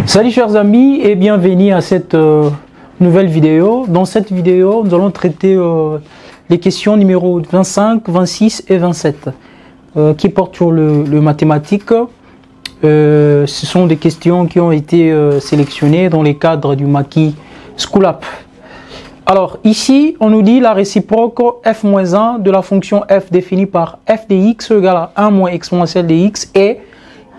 Salut chers amis et bienvenue à cette nouvelle vidéo. Dans cette vidéo, nous allons traiter les questions numéro 25, 26 et 27 qui portent sur le mathématique. Ce sont des questions qui ont été sélectionnées dans les cadres du maquis Schoolap. Alors ici, on nous dit la réciproque f-1 de la fonction f définie par f de x égale à 1 moins exponentielle de x et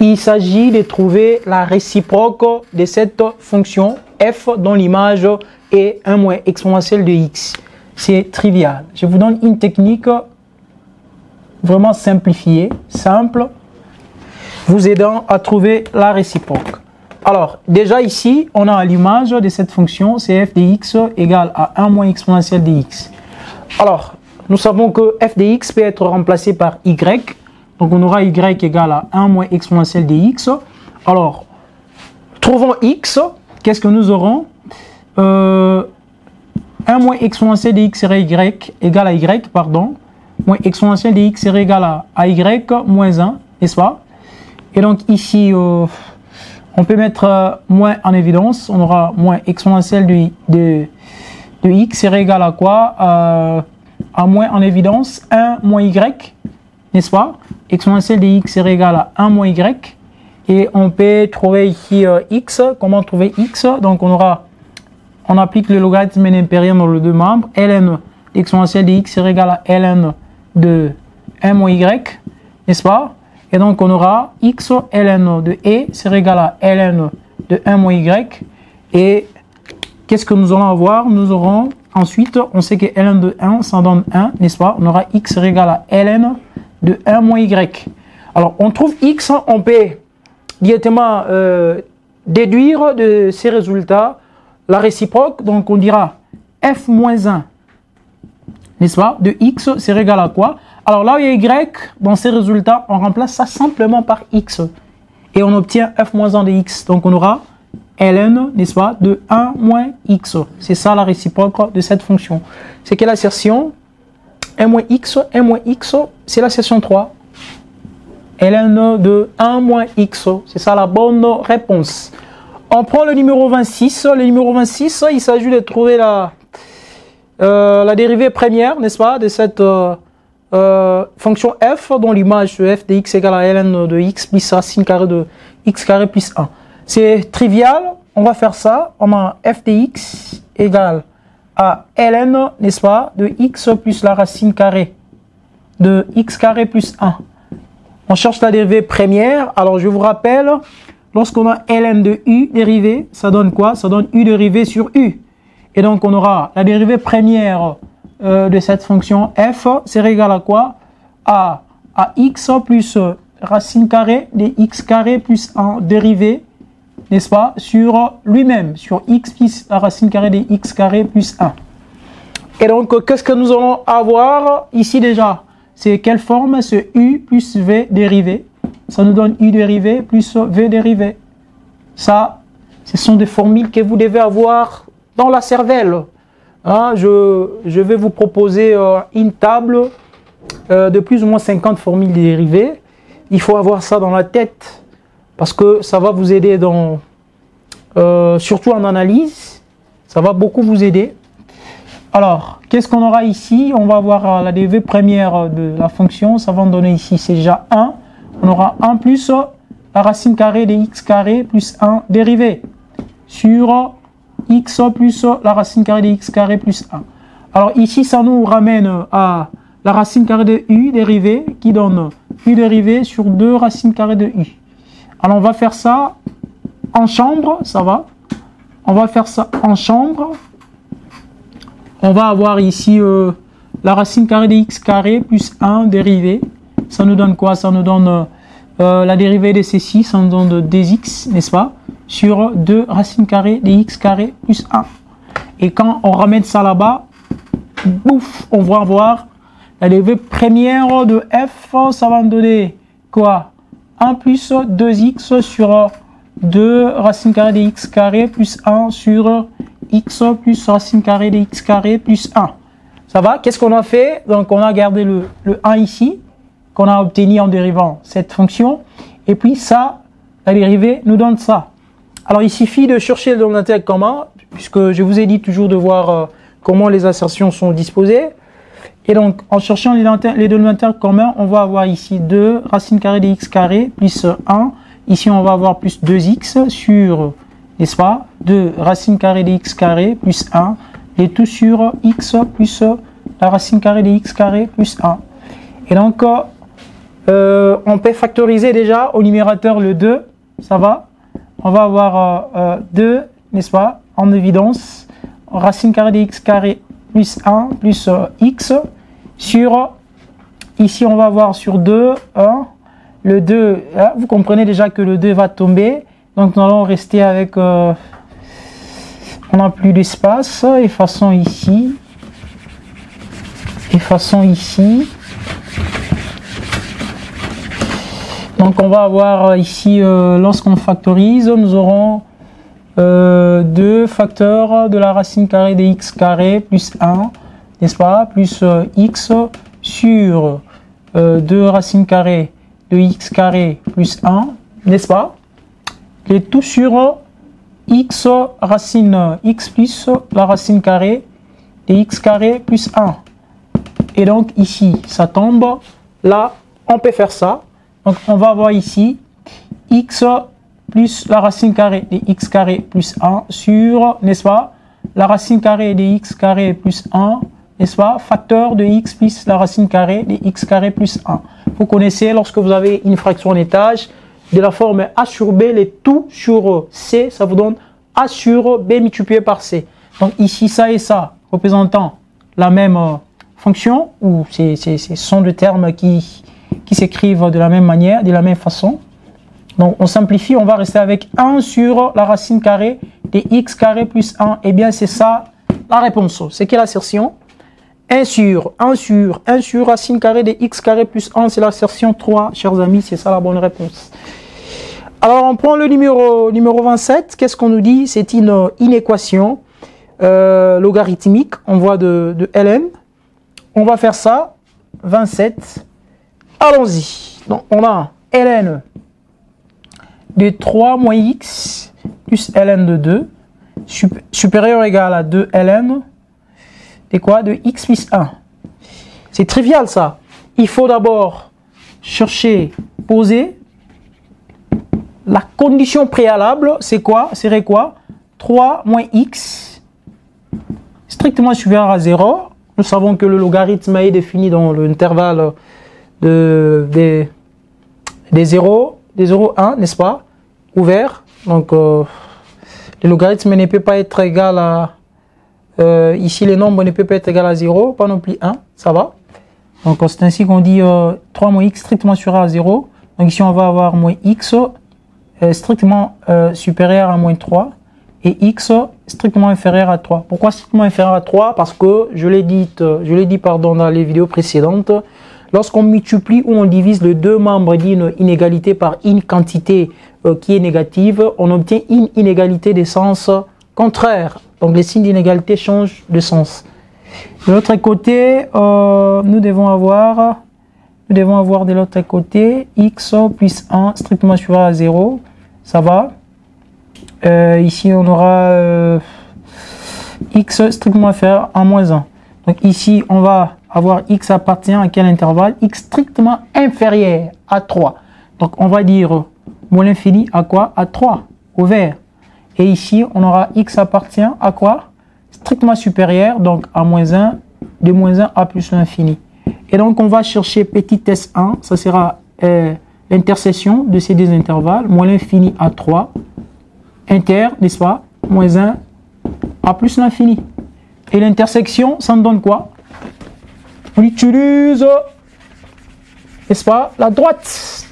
il s'agit de trouver la réciproque de cette fonction f dont l'image est 1 moins exponentielle de x. C'est trivial. Je vous donne une technique vraiment simplifiée, simple, vous aidant à trouver la réciproque. Alors, déjà ici, on a l'image de cette fonction, c'est f de x égale à 1 moins exponentielle de x. Alors, nous savons que f de x peut être remplacé par y. Donc, on aura y égale à 1 moins exponentielle de x. Alors, trouvons x. Qu'est-ce que nous aurons 1 moins exponentielle de x serait y égale à y, pardon. Moins exponentielle de x serait égale à y moins 1, n'est-ce pas? Et donc, ici, on peut mettre moins en évidence. On aura moins exponentielle de x serait égal à quoi? À moins en évidence 1 moins y, n'est-ce pas? Exponentielle de x serait égal à 1 moins y. Et on peut trouver ici x. Comment trouver x? Donc on applique le logarithme impérial dans les deux membres. Ln exponentielle de x serait égal à ln de 1 moins y, n'est-ce pas? Et donc on aura x ln de e serait égal à ln de 1 moins y. Et qu'est-ce que nous allons avoir? Nous aurons ensuite, on sait que ln de 1, ça donne 1, n'est-ce pas? On aura x serait égal à ln de 1 moins y. Alors on trouve x, on peut directement déduire de ces résultats la réciproque. Donc on dira f moins 1, n'est-ce pas? De x serait égal à quoi? Alors là où il y a y, dans ces résultats, on remplace ça simplement par x. Et on obtient f moins 1 de x. Donc on aura ln, n'est-ce pas, de 1 moins x. C'est ça la réciproque de cette fonction. C'est quelle assertion? 1 moins x, c'est l'assertion 3. ln de 1 moins x. C'est ça la bonne réponse. On prend le numéro 26. Le numéro 26, il s'agit de trouver la dérivée première, n'est-ce pas, de cette fonction f dont l'image f de x égale à ln de x plus racine carrée de x carré plus 1. C'est trivial, on va faire ça. On a f de x égale à ln, n'est-ce pas, de x plus la racine carrée de x carré plus 1. On cherche la dérivée première. Alors je vous rappelle, lorsqu'on a ln de u dérivée, ça donne quoi? Ça donne u dérivée sur u. Et donc on aura la dérivée première de cette fonction f serait égal à quoi? À x plus racine carrée de x carré plus 1 dérivée, n'est-ce pas, sur lui-même, sur x plus la racine carrée de x carré plus 1. Et donc qu'est-ce que nous allons avoir ici déjà? C'est quelle forme? C'est u plus v dérivé. Ça nous donne u dérivé plus v dérivé. Ça, ce sont des formules que vous devez avoir dans la cervelle. Hein, je vais vous proposer une table de plus ou moins 50 formules dérivées. Il faut avoir ça dans la tête parce que ça va vous aider dans, surtout en analyse. Ça va beaucoup vous aider. Alors, qu'est-ce qu'on aura ici? On va avoir la dérivée première de la fonction. Ça va nous donner ici, c'est déjà 1. On aura 1 plus la racine carrée de x carré plus 1 dérivé sur x plus la racine carrée de x carré plus 1. Alors ici, ça nous ramène à la racine carrée de u dérivée qui donne u dérivée sur 2 racines carrées de u. Alors on va faire ça en chambre, ça va. On va faire ça en chambre. On va avoir ici la racine carrée de x carré plus 1 dérivée. Ça nous donne quoi? Ça nous donne la dérivée de ceci, ça nous donne 2x, n'est-ce pas? Sur 2 racines carrées de x carré plus 1. Et quand on ramène ça là-bas, bouf, on va avoir la dérivée première de f, ça va me donner quoi? 1 plus 2x sur 2 racines carrées de x carré plus 1 sur x plus racine carrée de x carré plus 1. Ça va? Qu'est-ce qu'on a fait? Donc on a gardé le 1 ici, qu'on a obtenu en dérivant cette fonction. Et puis ça, la dérivée nous donne ça. Alors, il suffit de chercher le dénominateur commun, puisque je vous ai dit toujours de voir comment les assertions sont disposées. Et donc, en cherchant les dénominateurs communs, on va avoir ici 2 racine carrée de x carré plus 1. Ici, on va avoir plus 2x sur, n'est-ce pas, 2 racine carrée de x carré plus 1. Et tout sur x plus la racine carrée de x carré plus 1. Et donc, on peut factoriser déjà au numérateur le 2. Ça va? On va avoir 2, n'est-ce pas, en évidence, racine carrée de x carré plus 1 plus x sur, ici on va avoir sur 2, 1, le 2, là, vous comprenez déjà que le 2 va tomber, donc nous allons rester avec, on n'a plus d'espace, effaçons ici, donc on va avoir ici, lorsqu'on factorise, nous aurons 2 facteurs de la racine carrée de x carré plus 1, n'est-ce pas, plus x sur 2 racines carrées de x carré plus 1, n'est-ce pas, et tout sur x racine x plus la racine carrée de x carré plus 1. Et donc ici, ça tombe, là, on peut faire ça. Donc on va avoir ici x plus la racine carrée de x carré plus 1 sur, n'est-ce pas, la racine carrée de x carré plus 1, n'est-ce pas, facteur de x plus la racine carrée de x carré plus 1. Vous connaissez, lorsque vous avez une fraction en étage, de la forme a sur b, les tout sur c, ça vous donne a sur b multiplié par c. Donc ici, ça et ça, représentant la même fonction, ou ce sont deux termes qui s'écrivent de la même manière, de la même façon. Donc on simplifie, on va rester avec 1 sur la racine carrée de x carré plus 1. Eh bien c'est ça la réponse. C'est quelle assertion? 1 sur racine carrée de x carré plus 1, c'est l'assertion 3, chers amis, c'est ça la bonne réponse. Alors on prend le numéro 27, qu'est-ce qu'on nous dit? C'est une équation logarithmique, on voit de ln. On va faire ça, 27, allons-y. Donc on a ln de 3 moins x plus ln de 2 supérieur ou égal à 2 ln de quoi? De x plus 1. C'est trivial ça. Il faut d'abord chercher, poser. La condition préalable, c'est quoi? Serait quoi? 3 moins x strictement supérieur à 0. Nous savons que le logarithme est défini dans l'intervalle des 0, 1, n'est-ce pas? Ouvert. Donc, le logarithme ne peut pas être égal à... ici, les nombres ne peuvent pas être égal à 0, pas non plus 1, ça va? Donc, c'est ainsi qu'on dit 3 moins x strictement supérieur à 0. Donc, ici, on va avoir moins x strictement supérieur à moins 3 et x strictement inférieur à 3. Pourquoi strictement inférieur à 3? Parce que, je l'ai dit dans les vidéos précédentes, lorsqu'on multiplie ou on divise les deux membres d'une inégalité par une quantité qui est négative, on obtient une inégalité de sens contraire. Donc les signes d'inégalité changent de sens. De l'autre côté, nous devons avoir de l'autre côté x plus 1 strictement supérieur à 0. Ça va. Ici, on aura x strictement inférieur à moins 1. Donc ici, on va avoir x appartient à quel intervalle? X strictement inférieur à 3. Donc on va dire moins l'infini à quoi? À 3, au vert. Et ici, on aura x appartient à quoi? Strictement supérieur, donc à moins 1, de moins 1 à plus l'infini. Et donc on va chercher petit s1, ça sera l'intersection de ces deux intervalles, moins l'infini à 3, inter, n'est-ce pas? Moins 1 à plus l'infini. Et l'intersection, ça me donne quoi? On utilise, n'est-ce pas, la droite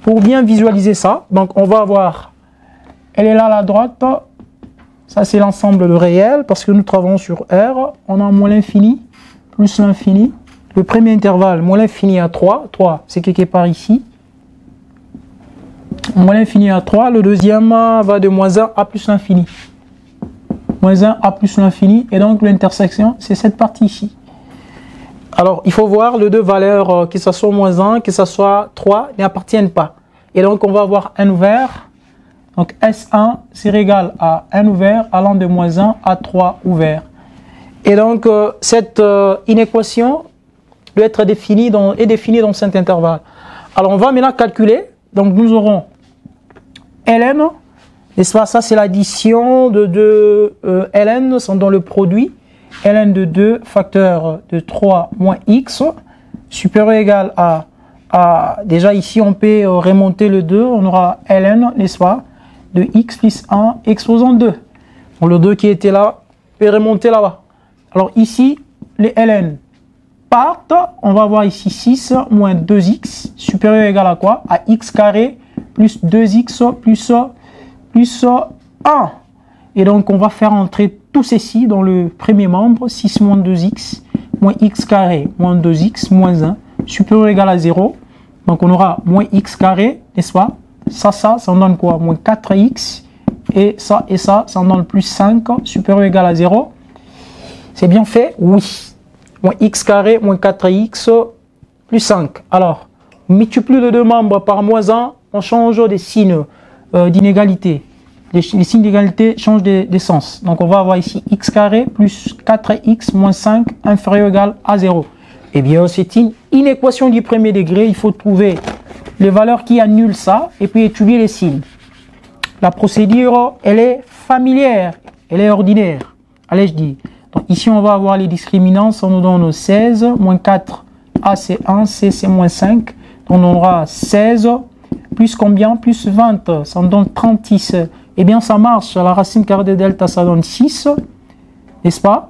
pour bien visualiser ça. Donc on va avoir, elle est là la droite, ça c'est l'ensemble de réel parce que nous travaillons sur R. On a moins l'infini plus l'infini. Le premier intervalle, moins l'infini à 3, 3 c'est quelque part ici. Moins l'infini à 3, le deuxième va de moins 1 à plus l'infini. Moins 1 à plus l'infini, et donc l'intersection c'est cette partie ici. Alors, il faut voir les deux valeurs, que ce soit moins 1, que ce soit 3, n'appartiennent pas. Et donc, on va avoir n ouvert Donc S1 c'est égal à 1 ouvert allant de moins 1 à 3 ouvert. Et donc cette inéquation doit être définie dans cet intervalle. Alors on va maintenant calculer. Donc nous aurons ln, n'est-ce pas? Ça c'est l'addition de deux ln sont dans le produit. ln de 2 facteur de 3 moins x supérieur ou égal à déjà ici on peut remonter le 2, on aura ln, n'est-ce pas, de x plus 1 exposant 2. Donc le 2 qui était là peut remonter là-bas. Alors ici les ln partent, on va avoir ici 6 moins 2x supérieur ou égal à quoi? À x carré plus 2x plus 1. Et donc on va faire entrer tout ceci dans le premier membre, 6 moins 2x moins x carré moins 2x moins 1 supérieur ou égal à 0. Donc on aura moins x carré, n'est-ce pas? Ça en donne quoi? Moins 4x. Et ça, ça en donne plus 5 supérieur ou égal à 0. C'est bien fait? Oui. Moins x carré moins 4x plus 5. Alors, on multiplie les deux membres par moins 1, on change des signes d'inégalité. Les signes d'égalité changent de sens. Donc on va avoir ici x carré plus 4x moins 5 inférieur ou égal à 0. Eh bien, c'est une inéquation du premier degré. Il faut trouver les valeurs qui annulent ça et puis étudier les signes. La procédure, elle est familière, elle est ordinaire. Allez, je dis. Donc ici, on va avoir les discriminants. Ça nous donne 16, moins 4, A c'est 1, C c'est moins 5. Donc on aura 16, plus combien? Plus 20, ça nous donne 36. Eh bien, ça marche. La racine carrée de delta, ça donne 6, n'est-ce pas?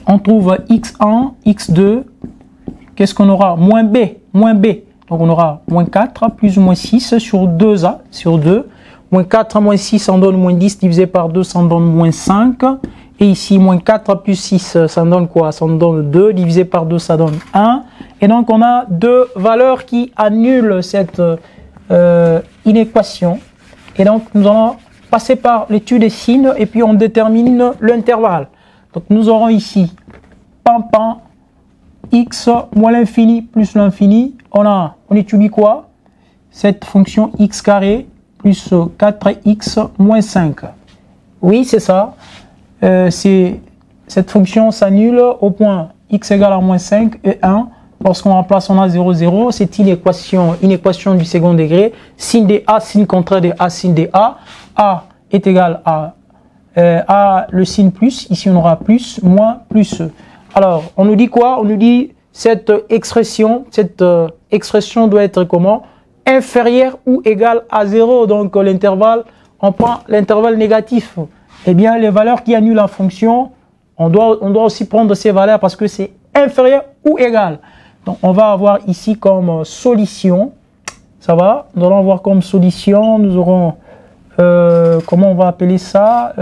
On trouve x1, x2. Qu'est-ce qu'on aura? Moins b, moins b. Donc on aura moins 4 plus ou moins 6 sur 2a, sur 2. Moins 4 moins 6, ça en donne moins 10 divisé par 2, ça en donne moins 5. Et ici, moins 4 plus 6, ça en donne quoi? Ça en donne 2, divisé par 2, ça donne 1. Et donc on a deux valeurs qui annulent cette inéquation. Et donc nous allons passer par l'étude des signes et puis on détermine l'intervalle. Donc nous aurons ici pan x moins l'infini plus l'infini. On étudie quoi? Cette fonction x carré plus 4x moins 5. Oui, c'est ça. Cette fonction s'annule au point x égale à moins 5 et 1. Lorsqu'on remplace, on a 0, 0. C'est une équation du second degré. Signe de A, signe contraire de A, signe de A. A est égal à le signe plus. Ici, on aura plus, moins, plus. Alors, on nous dit quoi? On nous dit cette expression doit être comment? Inférieure ou égale à 0. Donc, l'intervalle, on prend l'intervalle négatif. Eh bien, les valeurs qui annulent la fonction, on doit aussi prendre ces valeurs parce que c'est inférieur ou égal. Donc, on va avoir ici comme solution, ça va? Nous allons voir comme solution, nous aurons, comment on va appeler ça?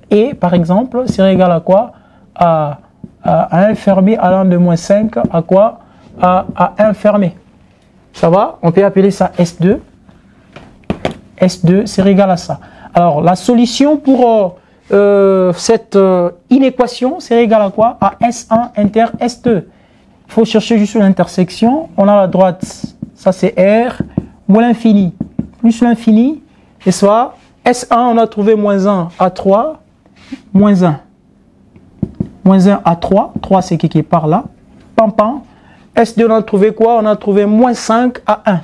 Et, par exemple, c'est égal à quoi? À 1 fermé allant de moins 5 à quoi? À 1 fermé. Ça va? On peut appeler ça S2. S2, c'est égal à ça. Alors, la solution pour cette inéquation, c'est égal à quoi? À S1 inter S2. Il faut chercher juste l'intersection. On a la droite, ça c'est R, moins l'infini, plus l'infini, et soit S1, on a trouvé moins 1 à 3, moins 1. Moins 1 à 3, 3 c'est qui est par là, pam. S2, on a trouvé quoi? On a trouvé moins 5 à 1.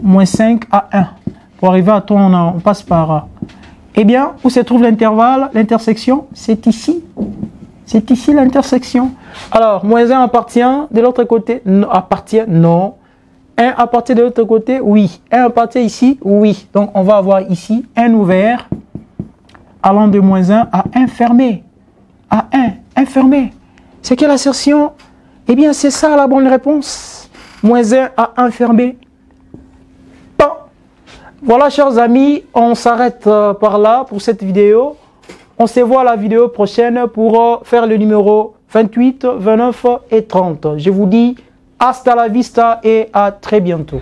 Moins 5 à 1. Pour arriver à 3, on passe par... Eh bien, où se trouve l'intervalle, l'intersection? C'est ici. C'est ici l'intersection. Alors, moins 1 appartient de l'autre côté? Non, appartient, non. 1 appartient de l'autre côté? Oui. 1 appartient ici? Oui. Donc, on va avoir ici 1 ouvert allant de moins 1 à 1 fermé. À 1 fermé. C'est quelle assertion? Eh bien, c'est ça la bonne réponse. Moins 1 à 1 fermé. Bon. Voilà, chers amis, on s'arrête par là pour cette vidéo. On se voit à la vidéo prochaine pour faire le numéro 28, 29 et 30. Je vous dis hasta la vista et à très bientôt.